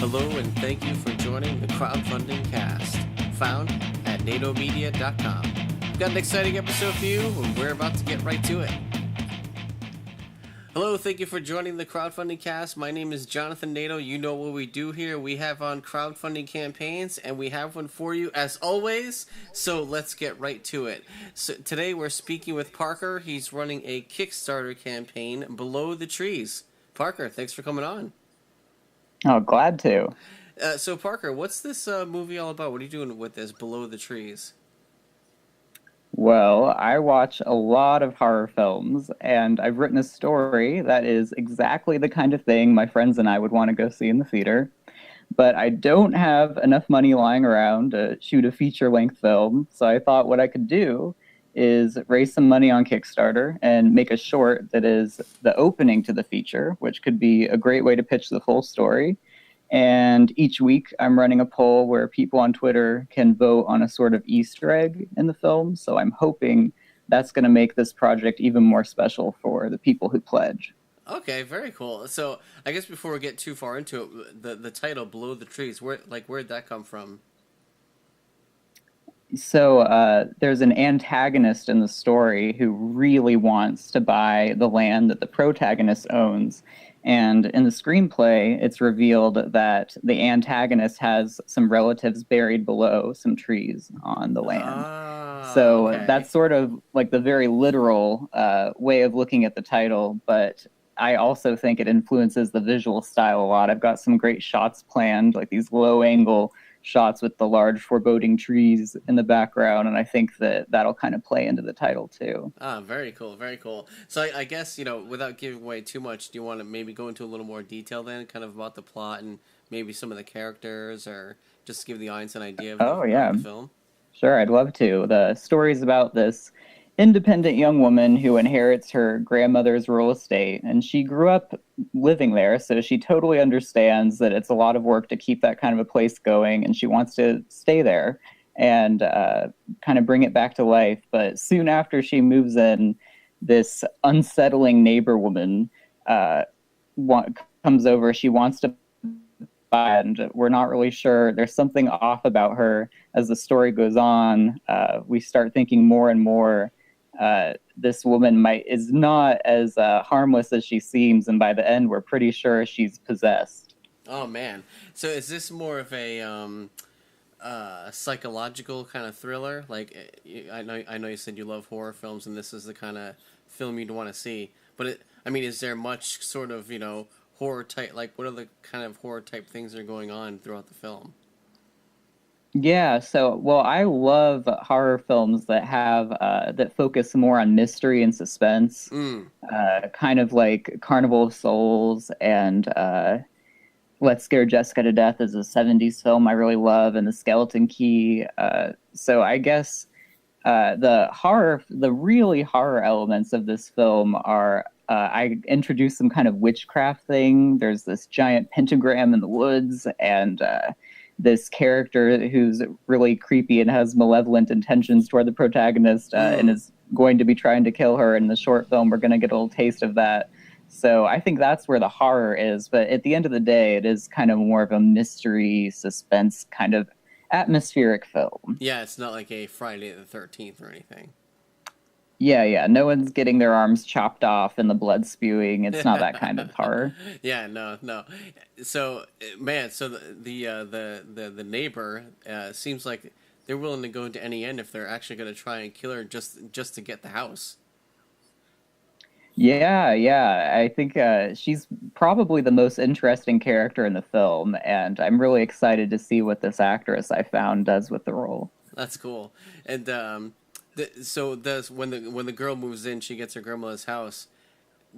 Hello and thank you for joining the Crowdfunding Cast, found at natomedia.com. We've got an exciting episode for you, and we're about to get right to it. Hello, thank you for joining the Crowdfunding Cast. My name is Jonathan Nato. You know what we do here. We have on crowdfunding campaigns, and we have one for you as always. So let's get right to it. So today we're speaking with Parker. He's running a Kickstarter campaign, Below the Trees. Parker, thanks for coming on. Oh, glad to. So Parker, what's this movie all about? What are you doing with this Below the Trees? Well, I watch a lot of horror films, and I've written a story that is exactly the kind of thing my friends and I would want to go see in the theater. But I don't have enough money lying around to shoot a feature-length film, so I thought what I could do is raise some money on Kickstarter and make a short that is the opening to the feature, which could be a great way to pitch the full story. And each week, I'm running a poll where people on Twitter can vote on a sort of Easter egg in the film. So I'm hoping that's going to make this project even more special for the people who pledge. Okay, very cool. So I guess before we get too far into it, the title Below the Trees, where'd that come from? So there's an antagonist in the story who really wants to buy the land that the protagonist owns. And in the screenplay, it's revealed that the antagonist has some relatives buried below some trees on the land. Ah, So okay. that's sort of like the very literal way of looking at the title, but I also think it influences the visual style a lot. I've got some great shots planned, like these low angle shots with the large foreboding trees in the background, and I think that that'll kind of play into the title too. Ah, very cool, very cool. So I guess, without giving away too much, do you want to maybe go into a little more detail then, kind of about the plot and maybe some of the characters, or just give the audience an idea of the Oh yeah, the film? sure, I'd love to. The story's about this independent young woman who inherits her grandmother's real estate, and she grew up living there, so she totally understands that it's a lot of work to keep that kind of a place going, and she wants to stay there and kind of bring it back to life. But soon after she moves in, this unsettling neighbor woman uh, wa- comes over. She wants to and we're not really sure. There's something off about her as the story goes on. We start thinking more and more this woman is not as harmless as she seems, and by the end, we're pretty sure she's possessed. Oh man. So is this more of a psychological kind of thriller? Like I know you said you love horror films, and this is the kind of film you'd want to see. But I mean, is there much sort of horror type? Like, what are the kind of horror type things that are going on throughout the film? Yeah, so well, I love horror films that have that focus more on mystery and suspense, Mm. kind of like Carnival of Souls and Let's Scare Jessica to Death is a 70s film I really love, and The Skeleton Key. So I guess the really horror elements of this film are I introduced some kind of witchcraft thing. There's this giant pentagram in the woods, and this character who's really creepy and has malevolent intentions toward the protagonist and Mm. is going to be trying to kill her in the short film. We're going to get a little taste of that. So I think that's where the horror is. But at the end of the day, it is kind of more of a mystery, suspense kind of atmospheric film. Yeah, it's not like a Friday the 13th or anything. Yeah, yeah. No one's getting their arms chopped off and the blood spewing. It's not that kind of horror. Yeah, no, no. So, man, so the neighbor seems like they're willing to go into any end if they're actually going to try and kill her just to get the house. Yeah, yeah. I think she's probably the most interesting character in the film, and I'm really excited to see what this actress I found does with the role. That's cool. And so does when the girl moves in, she gets her grandmother's house.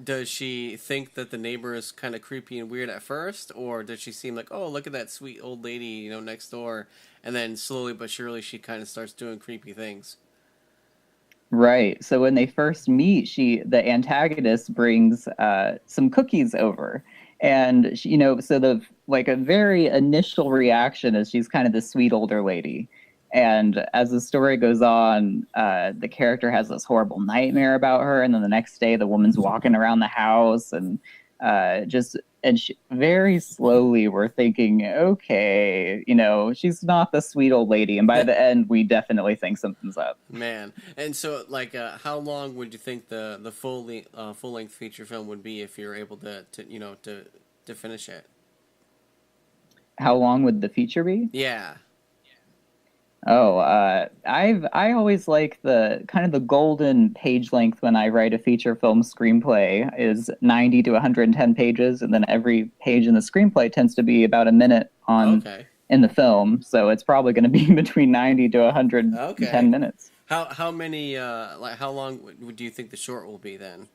Does she think that the neighbor is kind of creepy and weird at first, or does she seem like, oh, look at that sweet old lady, next door, and then slowly but surely she kind of starts doing creepy things? Right. So when they first meet, the antagonist brings some cookies over, and so the like a very initial reaction is she's kind of the sweet older lady, and as the story goes on, the character has this horrible nightmare about her, and then the next day the woman's walking around the house and just And very slowly we're thinking, okay, she's not the sweet old lady. And by the end, we definitely think something's up. Man, and so like, how long would you think the full length feature film would be if you're able to finish it? How long would the feature be? Yeah. Oh, I always like the golden page length when I write a feature film screenplay is 90 to 110 pages, and then every page in the screenplay tends to be about a minute in the film, so it's probably going to be between 90 to 110 minutes. How many how long do you think the short will be then?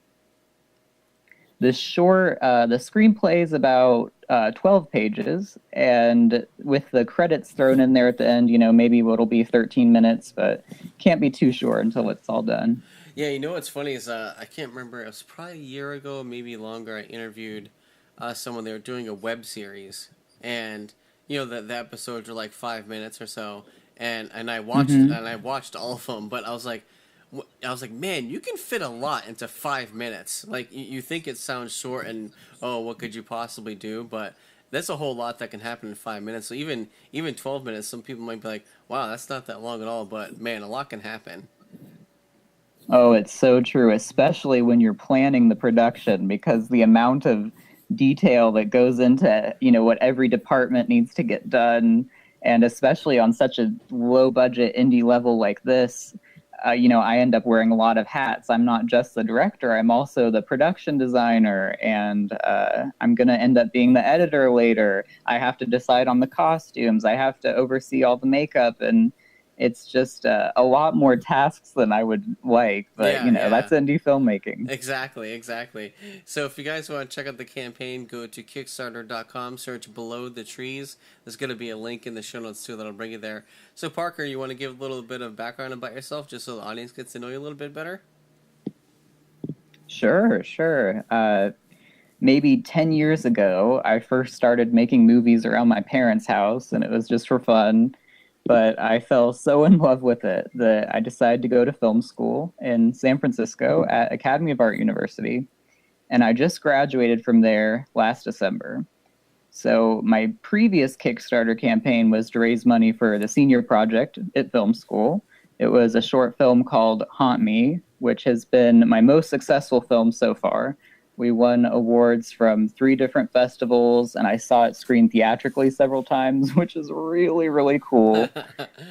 The screenplay is about 12 pages, and with the credits thrown in there at the end, maybe it'll be 13 minutes, but can't be too short until it's all done. Yeah, what's funny is I can't remember, it was probably a year ago, maybe longer, I interviewed someone. They were doing a web series, and the episodes were like 5 minutes or so, and I watched all of them, but I was like, man, you can fit a lot into 5 minutes. Like, you think it sounds short and, oh, what could you possibly do? But that's a whole lot that can happen in 5 minutes. So even 12 minutes, some people might be like, wow, that's not that long at all. But, man, a lot can happen. Oh, it's so true, especially when you're planning the production, because the amount of detail that goes into, what every department needs to get done, and especially on such a low-budget indie level like this, I end up wearing a lot of hats. I'm not just the director, I'm also the production designer, and I'm going to end up being the editor later. I have to decide on the costumes. I have to oversee all the makeup, and it's just a lot more tasks than I would like, but that's indie filmmaking. Exactly. So if you guys want to check out the campaign, go to Kickstarter.com, search Below the Trees. There's going to be a link in the show notes too that'll bring you there. So Parker, you want to give a little bit of background about yourself just so the audience gets to know you a little bit better? Sure. Maybe 10 years ago, I first started making movies around my parents' house, and it was just for fun. But I fell so in love with it that I decided to go to film school in San Francisco at Academy of Art University. And I just graduated from there last December. So my previous Kickstarter campaign was to raise money for the senior project at film school. It was a short film called Haunt Me, which has been my most successful film so far. We won awards from 3 different festivals, and I saw it screened theatrically several times, which is really, really cool.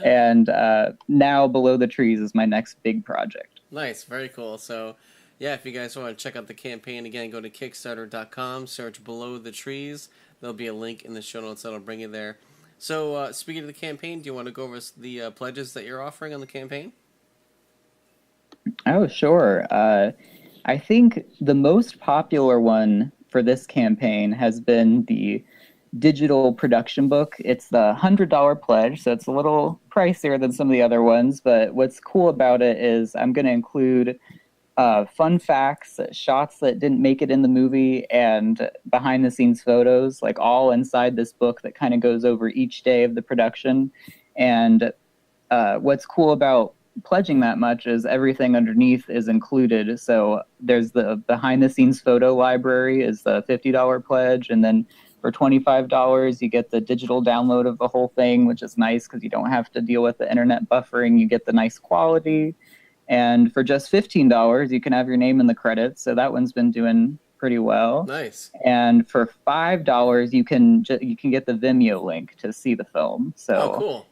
And now Below the Trees is my next big project. Nice, very cool. So, yeah, if you guys want to check out the campaign, again, go to Kickstarter.com, search Below the Trees. There'll be a link in the show notes that'll bring you there. So, speaking of the campaign, do you want to go over the pledges that you're offering on the campaign? Oh, sure. I think the most popular one for this campaign has been the digital production book. It's the $100 pledge, so it's a little pricier than some of the other ones, but what's cool about it is I'm going to include fun facts, shots that didn't make it in the movie, and behind-the-scenes photos, like all inside this book that kind of goes over each day of the production. And what's cool about pledging that much is everything underneath is included. So there's the behind the scenes photo library is the $50 pledge, and then for $25 you get the digital download of the whole thing, which is nice because you don't have to deal with the internet buffering. You get the nice quality. And for just $15 you can have your name in the credits, so that one's been doing pretty well. Nice. And for $5 you can get the Vimeo link to see the film. So cool.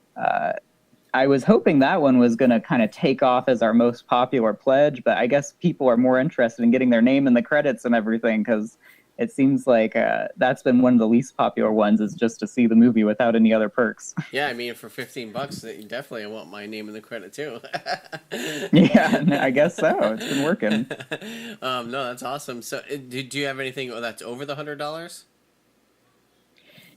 I was hoping that one was going to kind of take off as our most popular pledge, but I guess people are more interested in getting their name in the credits and everything, because it seems like that's been one of the least popular ones, is just to see the movie without any other perks. Yeah, I mean, for $15, you definitely want my name in the credit too. Yeah, I guess so. It's been working. No, that's awesome. So, do you have anything that's over the $100?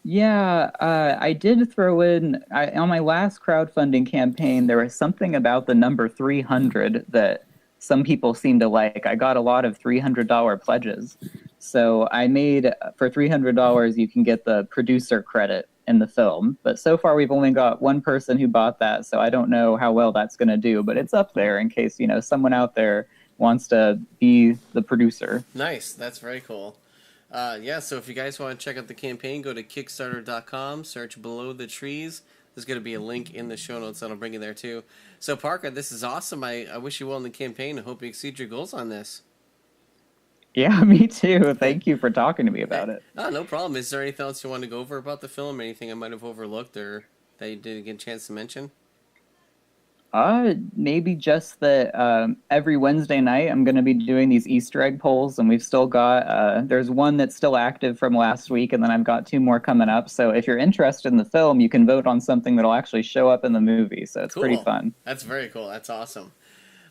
Yeah, I did throw in, on my last crowdfunding campaign, there was something about the number 300 that some people seem to like. I got a lot of $300 pledges. So I made, for $300, you can get the producer credit in the film. But so far, we've only got one person who bought that, so I don't know how well that's going to do. But it's up there in case, someone out there wants to be the producer. Nice. That's very cool. Yeah, so if you guys want to check out the campaign, go to Kickstarter.com, search Below the Trees. There's going to be a link in the show notes that'll bring you there too. So Parker, this is awesome. I wish you well in the campaign and hope you exceed your goals on this. Yeah, me too. Thank you for talking to me about it. Oh, no problem. Is there anything else you want to go over about the film? Anything I might have overlooked or that you didn't get a chance to mention? Maybe just that every Wednesday night I'm going to be doing these Easter egg polls, and we've still got there's one that's still active from last week, and then I've got two more coming up. So if you're interested in the film, you can vote on something that'll actually show up in the movie. So it's pretty fun. That's very cool. That's awesome.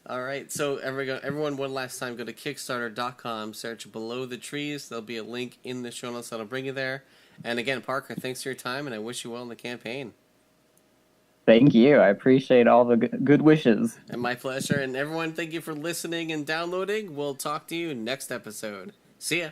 All right, so everyone, one last time, go to Kickstarter.com, search Below the Trees. There'll be a link in the show notes that'll bring you there. And again, Parker, thanks for your time, and I wish you well in the campaign. Thank you. I appreciate all the good wishes. And my pleasure. And everyone, thank you for listening and downloading. We'll talk to you next episode. See ya.